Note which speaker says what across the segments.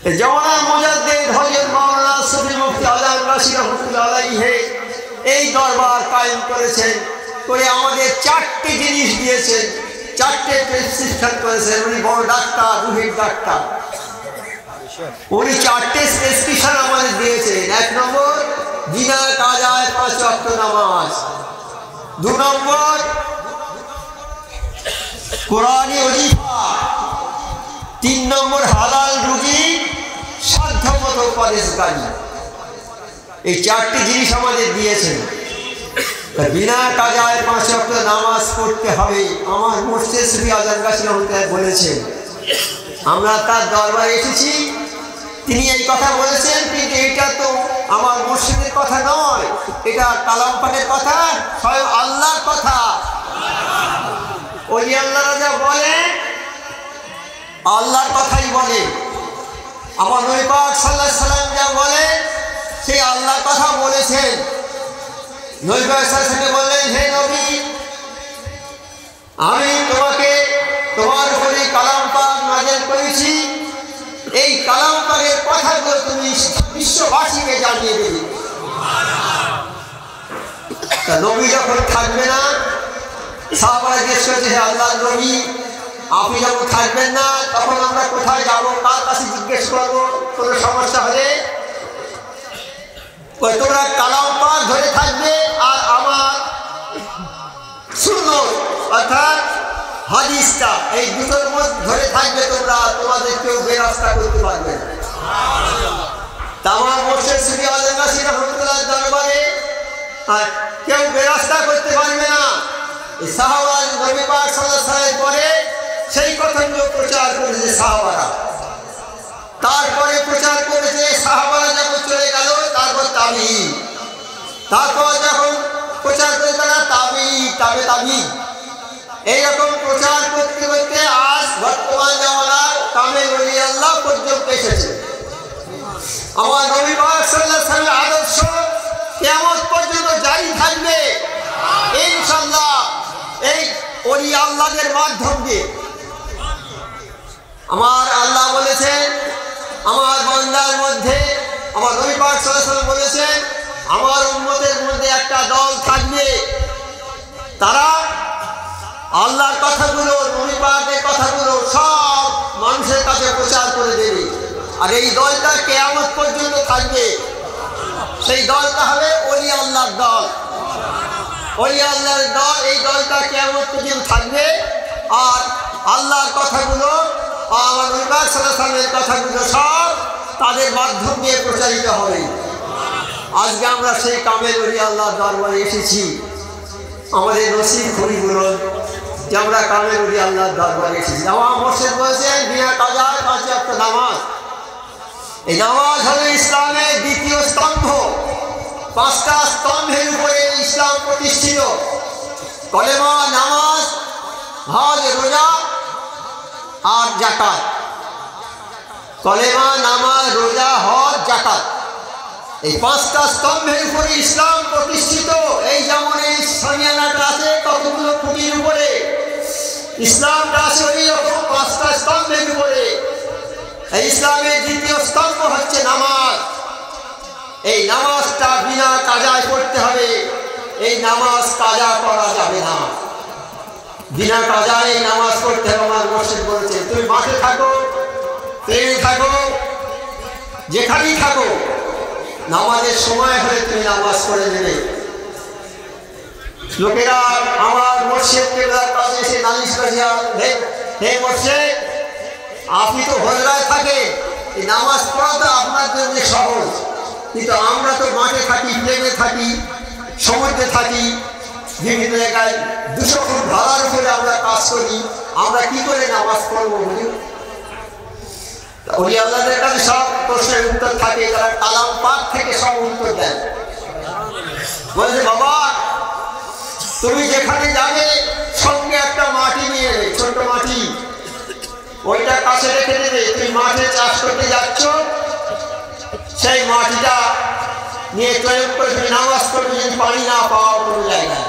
Speaker 1: जमाना मुजद्दिद हजरत मौलाना सूफी मुफ्ती आज़म रशीद रहमतुल्लाह अलैहि এই দরবার কায়েম করেছেন, করে আমাদের চারটি জিনিস দিয়েছেন, চারটে প্রেসক্রিপশন করেছেন। উনি বড় ডাক্তার, রুহের ডাক্তার, উনি চারটে প্রেসক্রিপশন আমাদের দিয়েছেন। 1 নম্বর বিনা কাজায় 5 ওয়াক্ত নামাজ, 2 নম্বর কোরআনী ওজিফা, 3 নম্বর হালাল রুজি, সাধ্যমতো পরেশগারি। এই চারটি জিনিস আমাদের দিয়েছেন। বিনা কাজায় 5 ওয়াক্ত নামাজ পড়তে হবে। আমার মুর্শিদ সুফি আজম গাছী রহমতুল্লাহ বলেছেন, আমরা তার দরবারে এসেছি, তিনি এই কথা বলেছেন, কিন্তু এটা তো আমার মুর্শিদের কথা নয়, এটা কালাম পাকের কথা, স্বয়ং আল্লাহর কথা। ওই আল্লাহরা যা বলে আল্লাহর কথাই বলে। আমার নবী পাক সাল্লাল্লাহু আলাইহি সাল্লাম যা বলে সেই আল্লাহর কথা বলেছেন। নবী পাক সাল্লাল্লাহু আলাইহি সাল্লাম বললেন, হে নবী, আমি তোমাকে তোমার উপরে কালাম পাক নাযিল করেছি, এই কালাম পাকের কথাগুলো তুমি বিশ্ববাসীকে জানিয়ে দেবে। তা নবী যখন থাকবে না, সাহাবারা জিজ্ঞেস করেছে, হে আল্লাহর নবী, আপনি যখন থাকবেন না তখন আমরা কোথায় যাব, কার কাছে জিজ্ঞেস করবো কোনো সমস্যা হলে? তোমরা কালাম পাক ধরে থাকবে আর আমার সুন্নাত অর্থাৎ হাদিসটা, এই দুটোর মধ্যে ধরে থাকবে তোমরা, তোমাদের কেউ বেরাস্তা করতে পারবে না। তামাম মুর্শিদ সুফি আজম গাছী রহমতুল্লাহ দরবারে আর কেউ বেরাস্তা করতে পারবে না। এই সাহাবা নবী পাক সাল্লাল্লাহু আলাইহি ওয়াসাল্লামের পরে সেই কথাগুলো প্রচার করেছে সাহাবারা, তারপরে প্রচার করেছে সাহাবারা, যখন চলে গেল তারপর তাবিঈন, তারপর যখন প্রচার করে তারা তাবিঈ, তাবে এইরকম প্রচার করতে করতে আজ বর্তমান জামানা কামেল ওলি আল্লাহ পর্যন্ত এসেছে। আমার নবী পাক সাল্লাল্লাহু আলাইহি ওয়াসাল্লামের আদর্শ কিয়ামত পর্যন্ত জারি থাকবে ইনশাআল্লাহ, এই ওলি আল্লাহদের মাধ্যম দিয়ে। আমার আল্লাহ বলেছেন, আমার বান্দার মধ্যে, আমার নবী পাক সাল্লাল্লাহু আলাইহি ওয়াসাল্লাম বলেছেন, আমার উম্মতের মধ্যে একটা দল থাকবে, তারা আল্লাহর কথাগুলো, নবী পাকের কথাগুলো সব মানুষের কাছে প্রচার করে দেবে। আর এই দলটা কিয়ামত পর্যন্ত থাকবে। সেই দলটা হবে ওলি আল্লাহর দল, ওলি আল্লাহর দল। এই দলটা কিয়ামত পর্যন্ত থাকবে আর আল্লাহর কথাগুলো, আমার নবী পাক সাল্লাল্লাহু আলাইহি ওয়াসাল্লামের কথাগুলো সব তাদের মাধ্যম দিয়ে প্রচারিত হবে। আজকে আমরা সেই কামেল ওলি আল্লাহর দরবারে এসেছি। আমাদের নসিব খরিগুলো যে আমরা কামেল ওলি আল্লাহর দরবারে এসেছি। আমার মুর্শিদ বলেছেন, বিনা কাজায় 5 ওয়াক্ত নামাজ। এই নামাজ হলো ইসলামের দ্বিতীয় স্তম্ভ। 5টা স্তম্ভের উপরে ইসলাম প্রতিষ্ঠিত। কলেমা, নামাজ, হজ, রোজা আর যাকাত। কলেমা, নামাজ, রোজা, হজ, যাকাত, এই 5টা স্তম্ভের উপরে ইসলাম প্রতিষ্ঠিত। এই যেমন এই সামিয়ানাটা আছে কতগুলো খুঁটির উপরে, ইসলামটা আছে ওই রকম 5টা স্তম্ভের উপরে। এই ইসলামের দ্বিতীয় স্তম্ভ হচ্ছে নামাজ। এই নামাজটা বিনা কাজায় পড়তে হবে। এই নামাজ কাজা করা যাবে না, বিনা কাজায় এই নামাজ পড়তে হবে। আমার মুর্শিদ বলছে, তুমি মাঠে থাকো, ট্রেনে থাকো, যেখানেই থাকো, নামাজের সময় হলে তুমি নামাজ পড়ে নেবে। লোকেরা আমার মুর্শিদ কেবলার কাছে এসে নালিশ করিয়া, হে মুর্শিদ, আপনি তো হজরায় থাকেন, এই নামাজ পড়া তো আপনার জন্য সহজ, কিন্তু আমরা তো মাঠে থাকি, প্লেনে থাকি, সমুদ্রে থাকি, বিভিন্ন জায়গায় 200 ফুট ভাড়ার উপরে আমরা কাজ করি, আমরা কি করে নামাজ পড়বো? ওলি আল্লাহদের কাছে সব প্রশ্নের উত্তর থাকে, তারা কালাম পাক থেকে সব উত্তর দেন। বলছে, বাবা, তুমি যেখানে যাবে সঙ্গে একটা মাটি নিয়ে নেবে, ছোট মাটি, ওইটা কাছে রেখে দেবে। তুমি মাঠে চাষ করতে যাচ্ছ, সেই মাটিটা নিয়ে প্রয়োগ করে তুমি নামাজ পড়বে। যদি পানি না পাওয়া কোনো জায়গায়,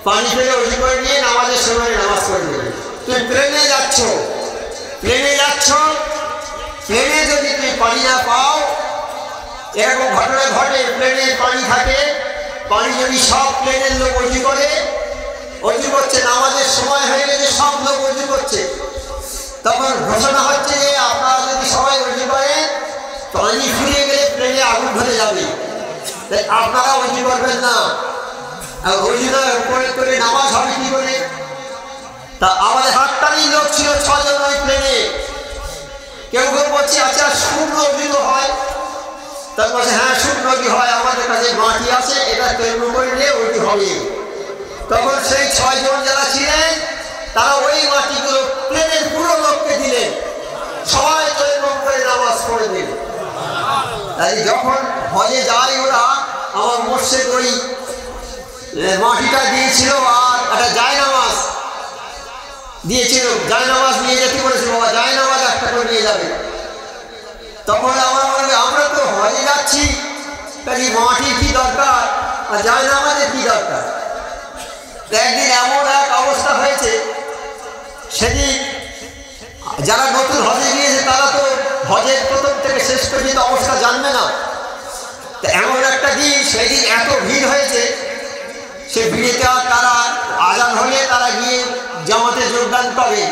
Speaker 1: পানি পেলে ওই করে নিয়ে নামাজের সময় নামাজ পড়ে দেবে। তুমি প্লেনে যাচ্ছ, প্লেনে যদি তুমি পানি না পাও, এরকম ঘটনা ঘটে, প্লেনে পানি থাকে, পানি যদি সব প্লেনের লোক অজু করে, অজু করছে, নামাজের সময় হয়ে গেছে, সব লোক অজু করছে, তখন ঘোষণা হচ্ছে যে আপনারা যদি সবাই অজু করেন, পানি ফুরিয়ে গেলে প্লেনে আগুন ধরে যাবে, তাই আপনারা অজু করবেন না। আর অজু না করে নামাজ হবে কি করে? তা আমাদের হাততালি লোক ছিল 6 জন ওই প্লেনে। কেউ কেউ বলছে আচ্ছা শুকনো অজু হয়, তার বলছে হ্যাঁ শুকনো অজু হয়, আমাদের কাছে মাটি আছে, এটা তৈরি করে নিয়ে অজু হবে। তখন সেই 6 জন যারা ছিলেন তারা ওই মাটিগুলো প্লেনের পুরো লোককে দিলেন, সবাই তৈরি করে নামাজ পড়ে দিলেন। তাই যখন হজে যায় ওরা, আমার মসজিদ ওই মাটিটা দিয়েছিল আর একটা জায়নামাজ দিয়েছিল, জায়নামাজ নিয়ে যেতে বলেছিল, বাবা জায়নামাজ একটা করে নিয়ে যাবে। তখন আমরা তো হজে যাচ্ছি, কাজে মাটির কি দরকার আর জায়নামাজের কি দরকার? একদিন এমন এক অবস্থা হয়েছে, সেদিন যারা নতুন হজে গিয়েছে তারা তো হজের প্রথম থেকে শেষ পর্যন্ত অবস্থা জানবে না। তো এমন একটা দিন, সেদিন এত ভিড় হয়েছে, সে ভিড়েতে তারা আজান হলে তারা গিয়ে জামাতে যোগদান করে।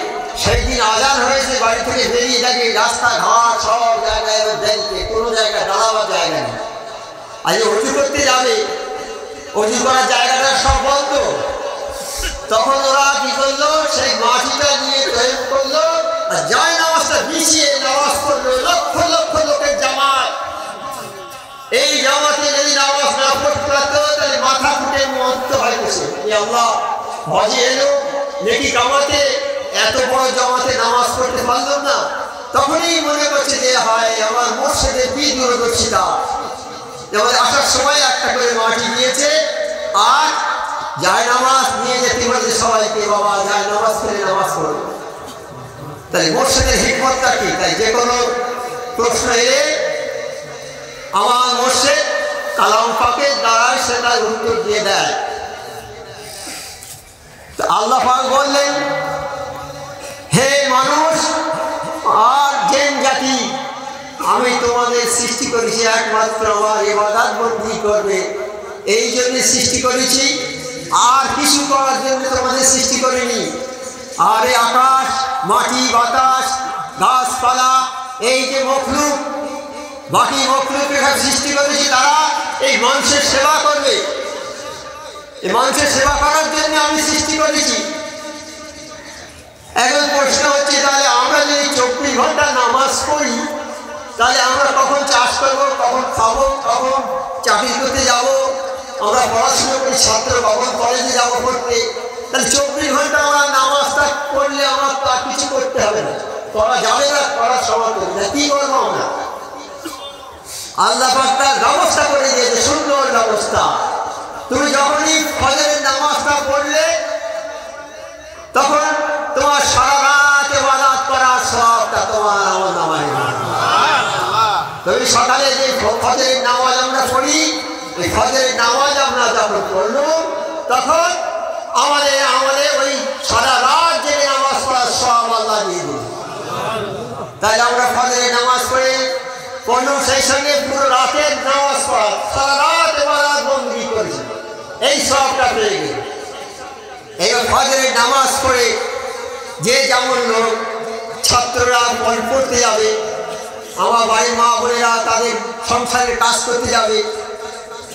Speaker 1: সেই দিন আজান হয়েছে, বাড়ি থেকে বেরিয়ে দেখে রাস্তাঘাট সব জায়গায় দেখছে, কোনো জায়গায় দাঁড়াবার জায়গা নেই। আজ অজু করতে যাবে, অজু করার জায়গাটা সব বন্ধ। তখন ওরা কি করলো, সেই মাটিটা নিয়ে তৈরি করলো আর যায় নামাজটা বিছিয়ে নামাজ পড়লো, লক্ষ লক্ষ লোকের জামাত। এই জামাতে যদি নামাজ না পড়তে পারতো তাহলে মাথা ফুটে মরতে হয়েছে, আল্লাহ হজে এলো নেকি কামাতে, এত বড় জামাতে নামাজ পড়তে পারলাম না। তখনই মনে করছে যে হয় আমার মসজিদের কি দূরদর্শিতা, যেমন আসার সময় একটা করে মাটি দিয়েছে আর যায় নামাজ নিয়ে যেতে বলছে সবাইকে, বাবা যায় নামাজ করে নামাজ পড়ো। তাই মসজিদের হিকমতটা কি? তাই যে কোনো প্রশ্ন এলে আমার মসজিদ কালাম পাকের দ্বারা সেটার উত্তর দিয়ে দেয়। আল্লাহ পাক বললেন, হে মানুষ আর জিন জাতি, আমি তোমাদের সৃষ্টি করেছি একমাত্র আমার ইবাদত বন্দেগী করবে, এই জন্য সৃষ্টি করেছি, আর কিছু করার জন্য তোমাদের সৃষ্টি করিনি। আর এই আকাশ, মাটি, বাতাস, গাছপালা, এই যে মখলুক, বাকি মখলুকের সৃষ্টি করেছি, তারা এই মানুষের সেবা করবে। এই মানুষের সেবা করার জন্য আমি সৃষ্টি করেছি। এখন প্রশ্ন হচ্ছে, তাহলে আমরা যদি 24 ঘন্টা নামাজ পড়ি, তাহলে আমরা কখন চাষ করবো, কখন খাবো, কখন চাকরি করতে যাব, আমরা পড়াশুনো করি, ছাত্র কখন কলেজে যাবো পড়তে, তাহলে 24 ঘন্টা আমরা নামাজটা পড়লে আমার তো আর কিছু করতে হবে না, করা যাবে না, করার সময় করবে না, কি করবো আমরা? আল্লাহ পাক তার ব্যবস্থা করে দিয়েছে, সুন্দর ব্যবস্থা। তুমি যখনই ফজরের নামাজটা পড়লে, তখন তোমার সারা রাত ইবাদত করার সওয়াবটা তোমার আমল নামায়। তুমি সকালে যে ফজরের নামাজ আমরা পড়ি, ওই ফজরের নামাজ আমরা যখন পড়লো, তখন আমাদের ওই সারা রাত জেগে নামাজ পড়ার সওয়াব আল্লাহ দিয়ে দিল। তাই আমরা ফজরের নামাজ পড়লো, সেই সঙ্গে পুরো রাতের নামাজ পড়া, সারা রাত ইবাদত বন্দেগী করেছি, এই সওয়াবটা পেয়ে গেল। এইবার ফজরের নামাজ পড়ে যে যেমন লোক, ছাত্ররা পড়তে যাবে, আমার বাড়ির মা বোনেরা তাদের সংসারের কাজ করতে যাবে,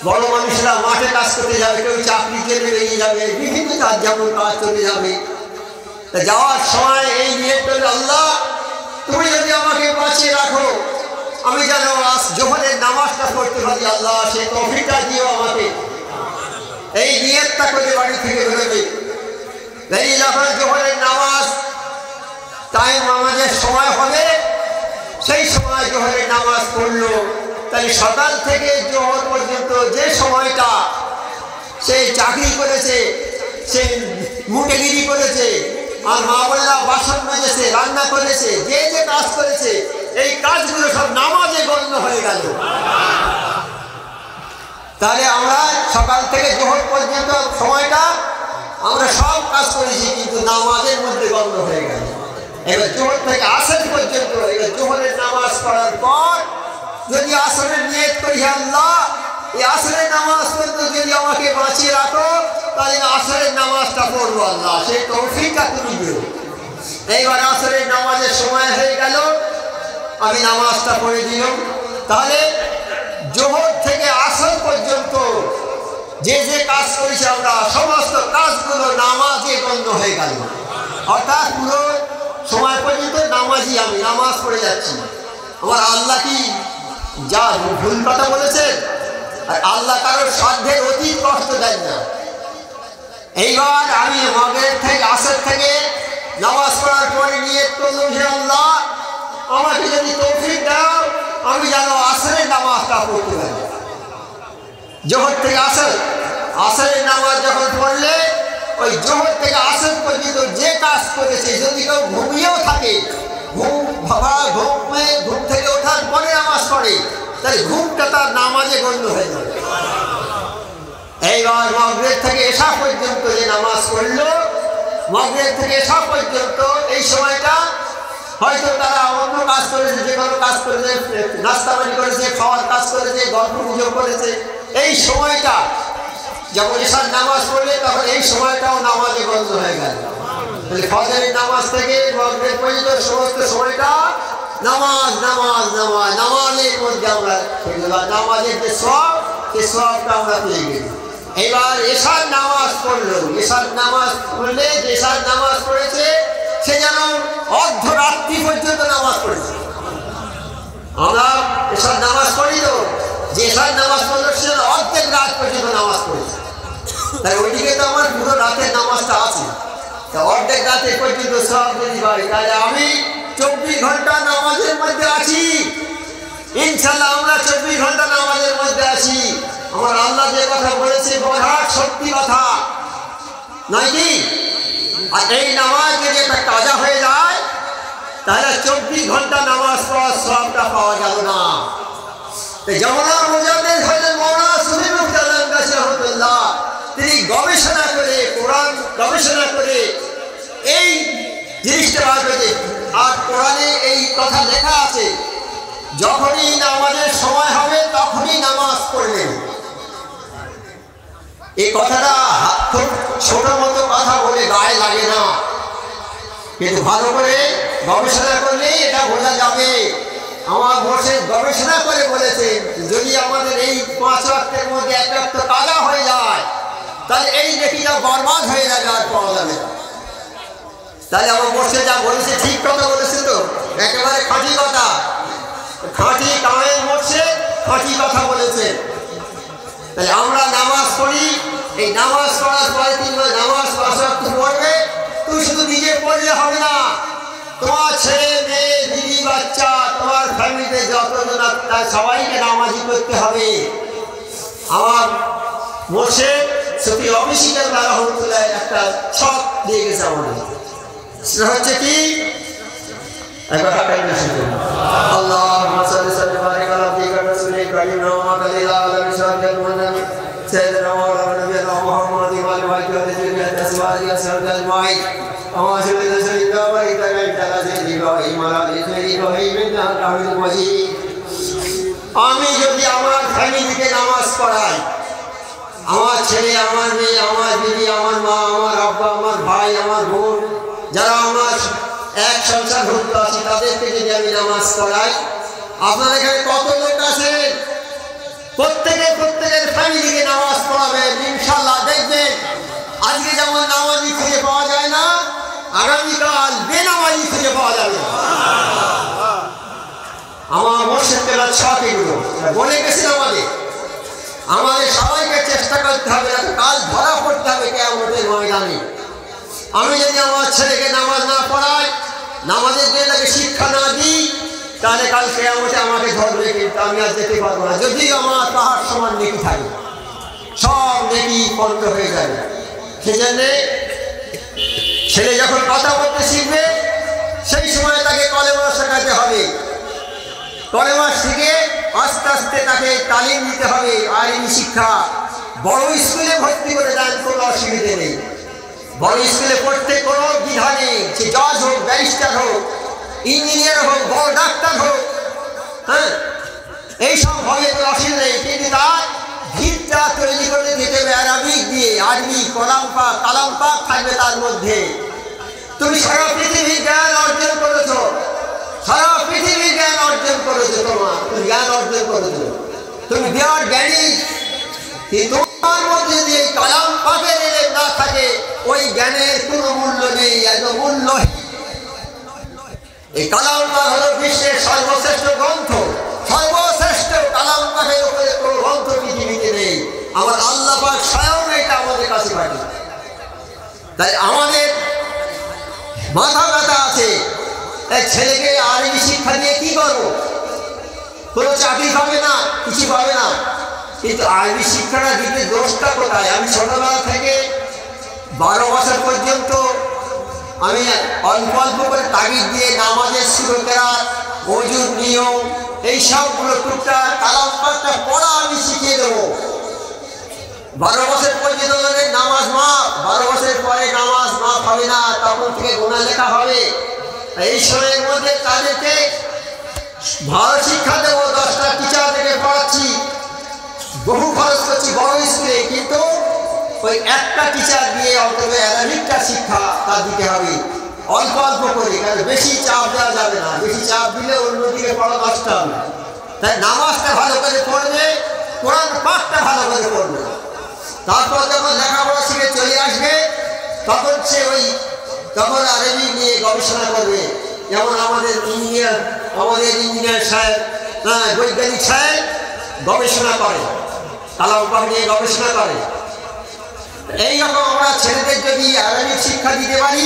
Speaker 1: বড় মানুষরা মাঠে কাজ করতে যাবে, কেউ চাকরি জেনে বেরিয়ে যাবে, বিভিন্ন কাজ যেমন কাজ চলে যাবে। তা যাওয়ার সময় এই নিয়ত করলে, আল্লাহ তুমি যদি আমাকে বাঁচিয়ে রাখো, আমি যেন আজ জোহরের নামাজটা পড়তে পারি, আল্লাহ সে তৌফিকটা দিও আমাকে। এই নিয়তটা করে বাড়ি থেকে বেরোবে। এই যখন জোহরের নামাজ টাইম নামাজের সময় হবে, সেই সময় জোহরের নামাজ পড়লো, তাই সকাল থেকে জোহর পর্যন্ত যে সময়টা সে চাকরি করেছে, সে মুটেগিরি করেছে, আর মা বোনেরা বাসন মেজেছে, রান্না করেছে, যে যে কাজ করেছে, এই কাজগুলো সব নামাজে গণ্য হয়ে গেল। তাহলে আমরা সকাল থেকে জোহর পর্যন্ত সময়টা আমরা সব কাজ করেছি, কিন্তু নামাজের মধ্যে গণ্য হয়ে গেল। এবার জোহর থেকে আসর পর্যন্ত, এবার জোহরের নামাজ পড়ার পর যদি আসরের নিয়ত করি, আল্লাহ এই আসরের নামাজ পর্যন্ত যদি আমাকে বাঁচিয়ে রাখো, তাহলে আসরের নামাজটা পড়বো আল্লাহ, সেই তৌফিকটা তুমি দিও। এইবার আসরের নামাজের সময় হয়ে গেল, আমি নামাজটা পড়ে দিলাম। তাহলে জোহর থেকে আসর পর্যন্ত যে যে কাজ করেছি আমরা, সমস্ত কাজগুলো নামাজে গণ্য হয়ে গেল। অর্থাৎ পুরো সময় পর্যন্ত নামাজই, আমি নামাজ পড়ে যাচ্ছি। আমার আল্লাহ কি যা ভুল কথা বলেছেন? আর আল্লাহ কারোর সাধ্যের অতীত কষ্ট দেন না। এইবার আমি মাগরিব থেকে আসর থেকে নামাজ পড়ার পরে নিয়ত করলাম, হে আল্লাহ আমাকে যদি তৌফিক দাও, আমি যেন আসরের নামাজটা পড়তে পারি। জোহর থেকে আসর, আসরের নামাজ যখন পড়লে ওই জোহর থেকে আসর পর্যন্ত যে কাজ করেছে, যদি কেউ ঘুমিয়েও থাকে, ঘুম থেকে ওঠার পরে নামাজ পড়ে, তাহলে ঘুমটা তার নামাজে গণ্য হয়ে যাবে। এইবার মাগরিব থেকে এশা পর্যন্ত যে নামাজ পড়লো, মাগরিব থেকে এশা পর্যন্ত এই সময়টা হয়তো তারা অন্য কাজ করেছে, যে কোনো কাজ করেছে, নাস্তা পানি করেছে, খাওয়ার কাজ করেছে, গল্প গুজব করেছে। এই সময়টা যখন এশার নামাজ পড়লে, তখন এই সময়টাও নামাজে গণ্য হয়ে গেল। ফজরের নামাজ থেকে মাগরিব পর্যন্ত সমস্ত সময়টা নামাজ নামাজ নামাজ নামাজের মধ্যে আমরা নামাজের যে সব, সেই সবটা আমরা পেয়ে গেছি। এবার এশার নামাজ পড়লো, এশার নামাজ পড়লে যে এশার নামাজ পড়েছে সে যেন অর্ধরাত্রি পর্যন্ত নামাজ পড়েছে। আমরা এশার নামাজ পড়ি তো, যে এশার নামাজ পড়লো সে অর্ধেক রাত পর্যন্ত নামাজ পড়েছে। তাই ওইদিকে তো আমার পুরো রাতের নামাজটা আছে। তা অর্ধেক রাতে পর্যন্ত সব যদি পাই, তাহলে আমি 24 ঘন্টা নামাজের মধ্যে আছি। ইনশাল্লাহ আমরা 24 ঘন্টা নামাজের মধ্যে আছি। আমার আল্লাহ যে কথা বলেছে বড় সত্যি কথা নয় কি? আর এই নামাজ যদি একটা কাজা হয়ে যায়, তাহলে 24 ঘন্টা নামাজ পড়ার সবটা পাওয়া গেল না। যমুনা মুজাদ্দিদ হযরত মাওলানা সুফি মুফতি আল-আনদাসী রাহমাতুল্লাহ, তিনি গবেষণা করে, কোরআন গবেষণা করে এই জিনিসটা বার করেছে। আর কোরআনে এই কথা লেখা আছে, যখনই নামাজের সময় হবে তখনই নামাজ পড়বেন। এই কথাটা খুব ছোট মতো কথা বলে গায়ে লাগে না, কিন্তু ভালো করে গবেষণা করলে এটা বোঝা যাবে। আমার বসে গবেষণা করে বলেছেন, যদি আমাদের এই 5 ওয়াক্তের মধ্যে এক ওয়াক্ত কাজা হয়ে যায়, তাহলে এই নেকিটা বরবাদ হয়ে যাবে, আর পাওয়া যাবে না। তাহলে আমার বসে যা বলেছে ঠিক কথা বলেছে তো, একেবারে খাঁটি কথা, খাঁটি কামের বসে খাঁটি কথা বলেছে। তাহলে আমরা নামাজ পড়ি, এই নামাজ পড়ার পরে 3 বার নামাজ পড়বে। তুই শুধু নিজে পড়লে হবে না, তোমার ছেলে মেয়ে, দিদি, বাচ্চা, তোমার ফ্যামিলিতে যতজন তার সবাইকে নামাজি করতে হবে। আমার বসে সুফি অফিসিক্যাল রহমতুল্লাহ একটা ছক দিয়ে গেছে আমাদের, সেটা হচ্ছে কি, একবার আল্লাহুম্মা সাল্লি সাল্লিম বারিক আলা আবদিকা রাসূলিকা কারীম মুহাম্মাদ আলাইহি ওয়াসাল্লাম سيدنا مولانا نبينا محمد وعلى اله وصحبه ازواجه وسلم اجمعين اللهم صل وسلم وبارك على سيدنا ابراهيم وعلى ال ابراهيم انك حميد مجيد। আমি যদি আমার ফ্যামিলিকে নামাজ পড়াই, আমার ছেলে, আমার মেয়ে, আমার দিদি, আমার মা, আমার আব্বা, আমার ভাই, আমার বোন, যারা আমার এক সংসারভুক্ত আছে, তাদেরকে যদি আমি নামাজ পড়াই, আপনার এখানে কত লোক আছে, প্রত্যেকের ফ্যামিলিকে নামাজ পড়াবেন, ইনশাআল্লাহ দেখবেন আজকে যেমন নামাজি খুঁজে পাওয়া যায় না, আগামীকাল বেনামাজি খুঁজে পাওয়া যাবে। আমার মোর্শেদ কেবলার শখ এগুলো বলে গেছেন আমাদের সবাইকে চেষ্টা করতে হবে, কাল ধরা পড়তে হবে কিয়ামতের ময়দানে। আমি যদি আমার ছেলেকে নামাজ না পড়াই, নামাজের জন্য তাকে শিক্ষা না দিই, তাহলে কাল কিয়ামতে আমাকে ধরবে, কিন্তু আমি আর যেতে পারবো না। যদি আমার পাহাড় সমান নেকি থাকে, সব নেকি বন্ধ হয়ে যাবে। সেজন্য ছেলে যখন কথা বলতে শিখবে, সেই সময় তাকে কলেমা শেখাতে হবে। কলেমা শিখে আস্তে আস্তে তাকে তালিম দিতে হবে, আইনি শিক্ষা। বড় স্কুলে ভর্তি করে দেন, কোনো অসুবিধে নেই। বড় স্কুলে পড়তে কোনো দ্বিধা নেই, সে জজ হোক, ব্যারিস্টার হোক, ইঞ্জিনিয়ার হোক, বড় ডাক্তার হোক, হ্যাঁ, এইসব হবে তো অসুবিধা নেই। কিন্তু তার ভিতটা তৈরি করে দিতে হবে আরবিক দিয়ে, আরবি কালাম পাক থাকবে তার মধ্যে। তুমি সারা পৃথিবীর জ্ঞান অর্জন করেছো, সারা পৃথিবীর জ্ঞান অর্জন করেছো, তুমি জ্ঞান অর্জন করেছো, তুমি বিরাট জ্ঞানী, কিন্তু তোমার মধ্যে যদি এই কালাম পাকের এলেম না থাকে, ওই জ্ঞানের কোনো মূল্য নেই, একদম মূল্যহীন। এই কালাম পাক হলো বিশ্বের সর্বশ্রেষ্ঠ গ্রন্থ, সর্বশ্রেষ্ঠ কালাম পাকের উপরে কোনো গ্রন্থ পৃথিবীতে নেই। আমার আল্লাহ পাক স্বয়ং এটা আমাদের কাছে পাঠিয়ে। তাই আমাদের মাথা ব্যথা আছে, এই ছেলেকে আরবি শিক্ষা দিয়ে কি করবো? কোনো চাকরি পাবে না, কিছু পাবে না। কিন্তু আরবি শিক্ষাটা দিতে দোষটা কোথায়? আমি ছোটবেলা থেকে 12 বছর পর্যন্ত আমি অল্প অল্প করে তাগিদ দিয়ে নামাজের সুরকেরাত, ওজুর নিয়ম, এই সবগুলো টুকটাক কালাম পাকটা পড়া আমি শিখিয়ে দেবো। 12 বছর পর্যন্ত নামাজ মাফ, 12 বছরের পরে নামাজ মাফ হবে না, তখন থেকে গুনাহ লেখা হবে। এই সময়ের মধ্যে তাদেরকে ভালো শিক্ষা দেবো। 10টা টিচার থেকে পড়াচ্ছি, বহু খরচ করছি বড় স্কুলে, কিন্তু ওই একটা টিচার দিয়ে অন্তত অ্যারাবিকটা শিক্ষা তার দিতে হবে অল্প অল্প করে, কারণ বেশি চাপ দেওয়া যাবে না, বেশি চাপ দিলে অন্যদিকে পড়া নষ্ট হবে। তাই নামাজটা ভালো করে পড়বে, কোরআন পাকটা ভালো করে পড়বে। তারপর যখন লেখাপড়া শিখে চলে আসবে, তখন আরবি নিয়ে গবেষণা করবে। যেমন আমাদের ইঞ্জিনিয়ার সাহেব, বৈজ্ঞানিক সাহেব গবেষণা করে, কালাম পাক নিয়ে গবেষণা করে। এইরকম আমরা ছেলেদের যদি আরবিক শিক্ষা দিতে পারি,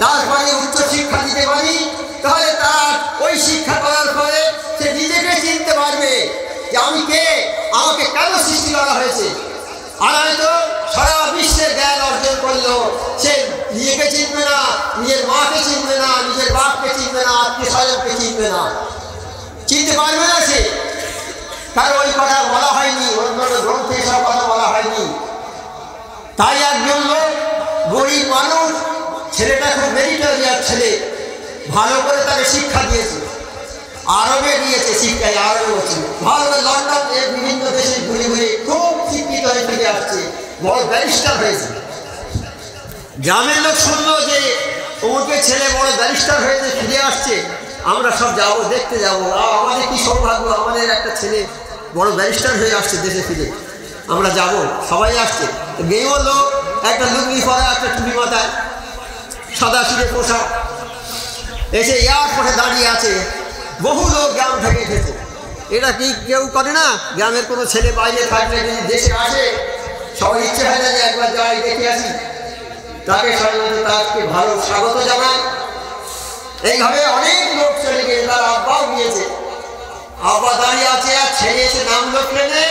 Speaker 1: তারপরে উচ্চ শিক্ষা দিতে পারি, তাহলে তার ওই শিক্ষা করার পরে সে নিজেকে চিনতে পারবে যে আমি কে, আমাকে কেন সৃষ্টি করা হয়েছে। আর হয়তো সারা বিশ্বের জ্ঞান অর্জন করলো, সে নিজেকে চিনবে না, নিজের মাকে চিনবে না, নিজের বাপকে চিনবে না, আত্মীয় স্বজনকে চিনবে না, চিনতে পারবে না সে। তার ওই কথা বলা হয়নি, অন্যান্য গ্রন্থে সব কথা বলা হয়নি। তাই একজন লোক, গরিব মানুষ, ছেলেটা খুব মেরিটোরিয়াস ছেলে, ভালো করে তাকে শিক্ষা দিয়েছে, আরবে দিয়েছে শিক্ষায়, আরবে হচ্ছে ভালো, লন্ডন বিভিন্ন দেশে ঘুরে ঘুরে খুব শিক্ষিত হয়ে ফিরে আসছে, বড় ব্যারিস্টার হয়েছে। গ্রামের লোক শুনলো যে অমুকের ছেলে বড় ব্যারিস্টার হয়েছে, ফিরে আসছে, আমরা সব যাবো, দেখতে যাবো। আমাদের কি সৌভাগ্য, আমাদের একটা ছেলে বড় ব্যারিস্টার হয়ে আসছে দেশে ফিরে, আমরা যাব, সবাই আসছে। গেয়েও লোক একটা লুঙ্গি পরা, একটা টুপি মাথায়, সাদা সিঁড়ে পোশাক, এসে এয়ারপোর্টে দাঁড়িয়ে আছে। বহু লোক গ্রাম থেকে এসেছে। এটা কি কেউ করে না? গ্রামের কোনো ছেলে বাইরে থাকলে যদি দেশে আসে, সবার ইচ্ছে হয় না যে একবার যাই দেখে আসি, তাকে সাধারণত তাকে ভালো স্বাগত জানায়। এইভাবে অনেক লোক চলে গেছে, তার আব্বাও গিয়েছে, আব্বা দাঁড়িয়ে আছে, আর ছেলে এসে নামলো ট্রেনে,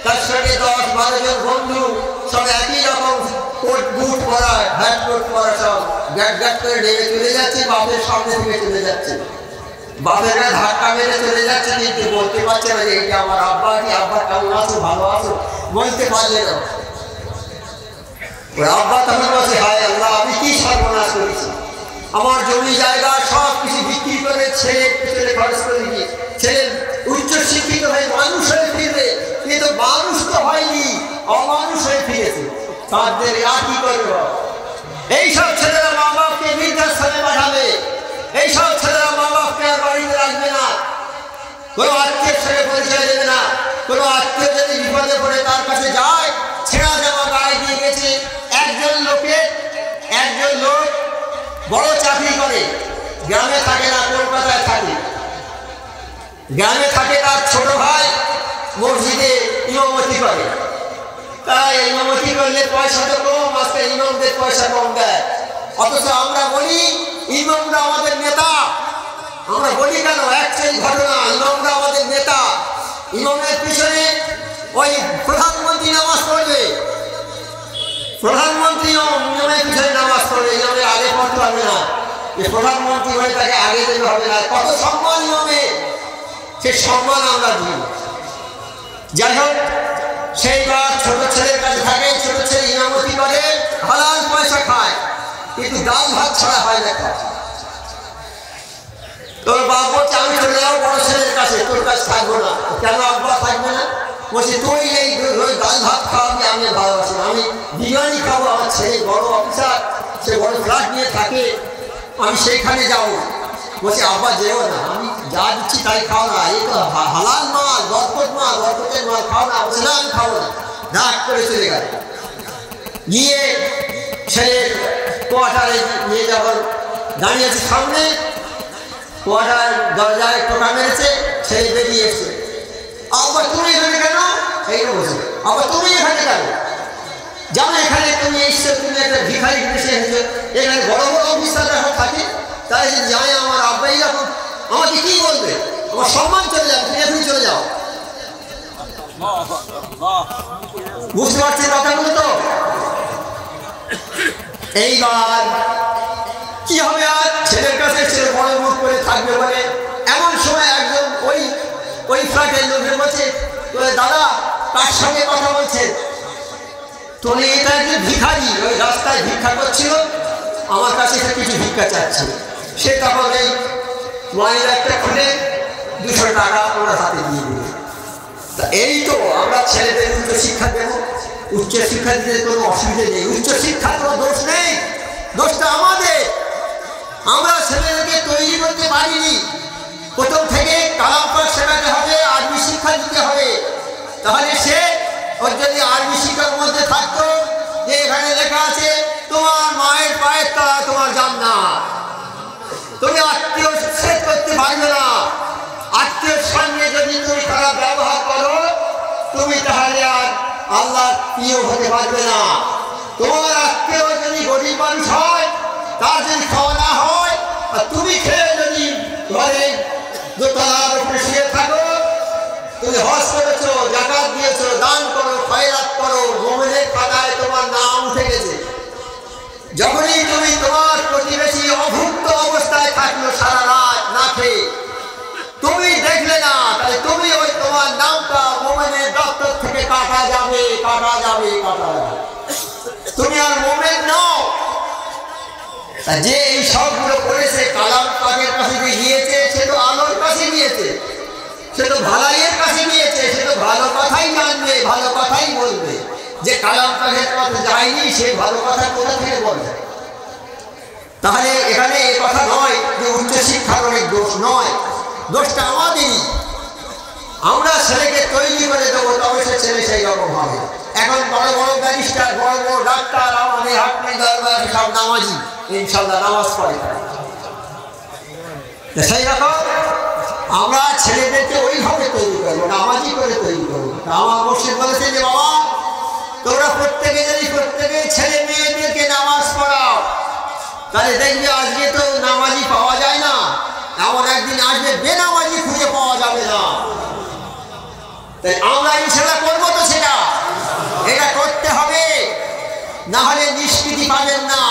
Speaker 1: তার সঙ্গে 10-12 জন বন্ধু, সব একই রকম কোট বুট পরা, হ্যাট কোট পরা, সব গ্যাট গ্যাট করে নেমে চলে যাচ্ছে, বাপের সামনে থেকে চলে যাচ্ছে। বাপেরা ধাক্কা মেরে চলে যাচ্ছে, কিন্তু বলতে পারছে না যে এইটা আমার আব্বা, কি আব্বা কেমন আছো, ভালো আছো, বলতে পারলে না। ওই আব্বা তখন বলছে, হায় আল্লাহ, আমি কি সর্বনাশ করেছি, আমার জমি জায়গা সব কিছু বিক্রি করে ছেলে পেছনে খরচ করে দিয়ে ছেলে উচ্চ শিক্ষিত হয়ে মানুষ হয়ে ফিরবে, কিন্তু মানুষ তো হয়নি, অমানুষ হয়ে ফিরেছে। তাদের আর কি করবো? এইসব ছেলেরা মা বাপকে বৃদ্ধাশ্রমে পাঠাবে, এইসব ছেলেরা মা বাপকে আর বাড়িতে রাখবে না, কোনো আত্মীয়ের সঙ্গে পরিচয় দেবে না। কোনো আত্মীয় যদি বিপদে পড়ে তার কাছে যায়, ছেঁড়া জামা গায়ে দিয়ে গেছে। একজন লোক বড় চাকরি করে, গ্রামে থাকে না, কলকাতায় থাকে। গ্রামে থাকে, তার ছোট ভাই মসজিদে ইমামতি করে। তাই ইমামতি করলে পয়সা তো কম, আজকে ইমামদের পয়সা কম দেয়। অথচ আমরা বলি ইমামরা আমাদের নেতা। আমরা বলি কেন? অ্যাকচুয়ালি ঘটনা, ইমামরা আমাদের নেতা। ইমামের পিছনে ওই প্রধানমন্ত্রী নামাজ পড়বে, প্রধানমন্ত্রী ইমামের পিছনে নামাজ পড়বে, ইমামের আগে পড়তে পারবে না। যে প্রধানমন্ত্রী হয়ে তাকে আগে যেতে হবে না। কত সম্মান ইমামের, সে সম্মান আমরা দিই। যাই হোক, সেই ছোট ছেলের কাছে থাকে, ছোট ছেলে ইমামতি করে, হালাল পয়সা খায়, কিন্তু ডাল ভাত ছাড়া হয় না। তোর বাপ বলছে আমি চলে যাবো বড় ছেলের কাছে, তোর কাছে থাকবো না। কেন আব্বা থাকবে না? বলছে তুই এই ডাল ভাত খাওয়াবি, আমি ভালোবাসি, আমি বিরিয়ানি খাবো। আমার ছেলে বড় অফিসার, সে বড় ফ্ল্যাট নিয়ে থাকে, আমি সেইখানে যাবো। বলছে আব্বা যেও না, আমি যা দিচ্ছি তাই খাও না, এই তো হালাল মাল, বরকত মাল, বরকতের মাল খাও না। বলছে না আমি খাবো না, ডাক করে চলে গেল। গিয়ে ছেলের কোয়ার্টারে নিয়ে যাবার দাঁড়িয়েছে সামনে, কোয়ার্টার দরজায় টোকা মেরেছে, ছেলে বেরিয়ে এসছে। আবার তুমি এখানে কেন? এই বলছে আবার তুমি এখানে কেন? জানো এখানে তুমি এসছো, তুমি একটা ভিখারি এসে এসেছো, এখানে বড় বড় অফিসাররা সব থাকে, তাই জানে আমার আব্বাই যখন আমাকে কি বলবে, আমার সম্মান চলে যাবে, তুমি এখনই চলে যাও। বুঝতে পারছি কথাগুলো তো? এইবার কি হবে? আর ছেলের কাছে ছেলে বড় মুখ করে থাকবে বলে এমন সময় একজন ওই ফ্ল্যাটের লোকের বলছে, দাদা তার সঙ্গে কথা বলছেন, তুমি এটা যে ভিখারি, ওই রাস্তায় ভিক্ষা করছিল, আমার কাছে এসে কিছু ভিক্ষা চাচ্ছিল। সে তখন এই মোবাইল একটা খুলে 200 টাকা ওনার হাতে দিয়ে দিল। তা এই তো আমরা ছেলেদের উচ্চ শিক্ষা দেবো, উচ্চ শিক্ষা দিতে কোনো অসুবিধা নেই, উচ্চ শিক্ষার কোনো দোষ নেই, দোষটা আমাদের। আমরা ছেলেদেরকে তৈরি করতে পারিনি। প্রথম থেকে কালাম পাক শেখাতে হবে, আরবি শিক্ষা দিতে হবে। তাহলে সে ওর যদি আরবি শিক্ষার মধ্যে থাকতো যে এখানে লেখা আছে তোমার মায়ের পায়ের তলা তোমার জান্নাত, তুমি আত্মীয় শেষ করতে পারবে না। আত্মীয়র সঙ্গে যদি তুমি খারাপ ব্যবহার করো, তুমি তাহলে আর আল্লাহর প্রিয় হতে পারবে না। তোমার আত্মীয় যদি গরিব মানুষ হয়, তার যদি খাওয়া না হয়, আর তুমি খেয়ে যদি ঘরে দোতলার উপরে শুয়ে থাকো, তুমি হজ করেছো, যাকাত দিয়েছো, দান করো, খয়রাত করো, মুমিনের খাতায় তোমার নাম উঠে গেছে। যখনই তুমি তোমার প্রতিবেশী অভুক্ত অবস্থায় থাকলো সারা রাত না খেয়ে, তুমি দেখলে না, তাহলে তুমি ওই তোমার নামটা মুমিনের দপ্তর থেকে কাটা যাবে, কাটা যাবে, কাটা যাবে। তুমি আর মুমিন নও। যে এই সবগুলো করেছে, কালাম পাকের কাছে যে গিয়েছে, সে তো আলোর কাছে গিয়েছে, সে তো ভালাইয়ের কাছে গিয়েছে, সে তো ভালো কথাই জানবে, ভালো কথাই বলবে। যে কালাম পাকের কাছে যায়নি, সে ভালো কথা কোথা থেকে বলবে? তাহলে এখানে এ কথা নয় যে উচ্চশিক্ষার অনেক দোষ নয়, দোষটা আমাদেরই। আমরা ছেলেকে তৈরি করে দেবো, তবে সে ছেলে সেই রকম হবে। এখন বড় বড় ব্যারিস্টার, বড় বড় ডাক্তার, আমাদের হাটনি দরবার সব নামাজি, ইনশাল্লাহ নামাজ পড়ে। সেই রকম আমরা ছেলেদেরকে ওইভাবে তৈরি করবো, নামাজি করে তৈরি করবো। আমার মুর্শিদ বলেছে যে বাবা তোমরা প্রত্যেকে যদি প্রত্যেকে ছেলে মেয়েদেরকে নামাজ পড়াও, তাহলে দেখবে আজকে তো নামাজি পাওয়া যায় না, এমন একদিন আসবে বেনামাজি খুঁজে পাওয়া যাবে না। তাই আমরা ইনশাল্লাহ করবো তো, সেটা এটা করতে হবে, না হলে নিষ্কৃতি পাবেন না।